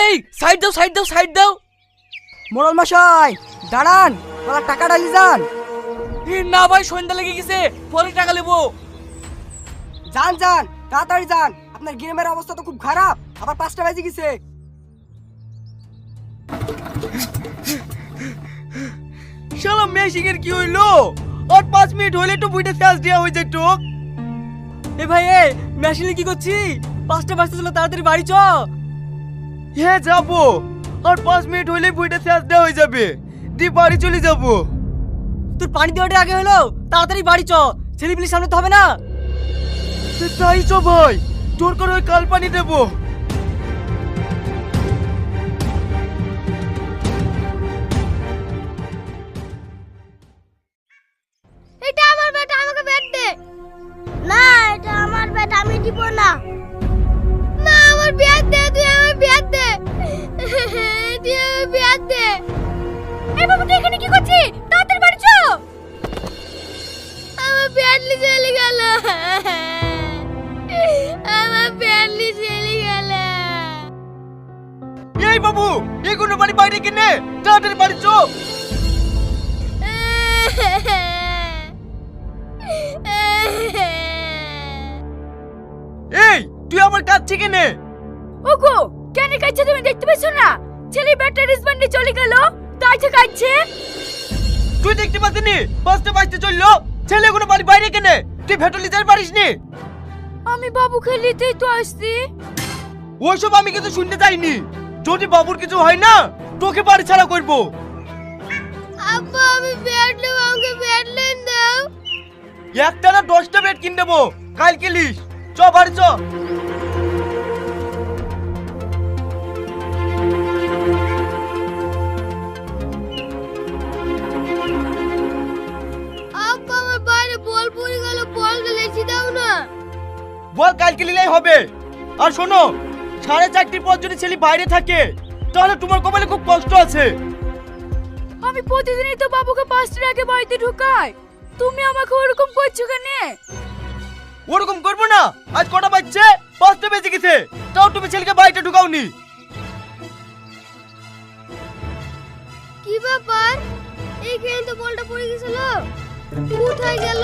এই সাইড দাও সাইড দাও সাইড দাও। মোড়ল মশাই দাঁড়ান, ওরা টাকা ডালি যান। না ভাই সন্ধ্যা লেগে গেছে, পরে টাকা নেবো। যান যান তাড়াতাড়ি যান, আপনার গ্রামের অবস্থা তো খুব খারাপ, আবার 5টা বাজে গেছে। শালা মেশিনের কি হইলো? আর 5 মিনিট হলে একটু বুইটা চার্জ দেওয়া হয়ে যায় তো। এ ভাই এ মেশিনে কি করছি? 5টা বাজতে চলো, তাড়াতাড়ি বাড়ি চ। হ্যাঁ যাবো, আর 5 মিনিট হলেই বুইটা চার্জ দেওয়া হয়ে যাবে, দি বাড়ি চলে যাবো। তোর পানি দেওয়াটা আগে হলো, তাড়াতাড়ি বাড়ি চ, ছেলেপিলির সামনে তো হবে না। তাই চ ভাই, জোর করে ওই কাল পানি দেবো। এটা আমার ব্যাট, আমাকে ব্যাট দে। না এটা আমার ব্যাট, আমি দিব না। না আমার ব্যাট দে, তুই আমার ব্যাট দে। তুই আমার ব্যাট দে। এই বাবু তুই এখানে কি করছিস? তাড়াতাড়ি বাড়ি চ। আমার ব্যাট নিয়ে চলে গেল। আমার ব্যাট নিয়ে চলে গেল। এই বাবু, এগুলো বাড়ি বাইরে কিনে, তাড়াতাড়ি বাড়ি চ। এই তুই আমার কাছ থেকে নে। ওগো কেন কাছে তুমি দেখতে পাচ্ছ না? ছেলে ব্যাটারি রিসবন্ডে চলে গেল, তাই তো কাছে। তুই দেখতে পাচ্ছিস? 5টা বাজতে চললো, ছেলে এগুলো বাড়ি বাইরে কিনে, তুই ভেটলি যাই পারিস নি? আমি বাবু খেলিতেই তো আসছি। ওইসব আমি কিছু শুনতে চাইনি, যদি বাবুর কিছু হয় না তোকে বাড়ি ছাড়া করবো। আব্বা আমি ব্যাট নেব, আমাকে ব্যাট লেন দাও। একটা না 10টা ব্যাট কিনে দেবো, কাল খেলিস। চ বাড়ি চ। আব্বা আমার বাইরে বল পড়ে গেল, বলটা লেচি দাও না। বল কাল খেলিলেই হবে। আর শোনো, 4:30 পর যদি ছেলে বাইরে থাকে তাহলে তোমার কপালে খুব কষ্ট আছে। আমি প্রতিদিনই তো বাবুকে 5টার আগে বাড়িতে ঢুকাই, তুমি আমাকে ওরকম করছো কেন? ওরকম করবো না। আজ কটা বাজছে? 5টা বেজে গেছে, তাও তুমি ছেলেকে বাড়িতে ঢুকাওনি। কি ব্যাপার? এইখানে তো বলটা পড়ে গেছিল, কোথায় গেল?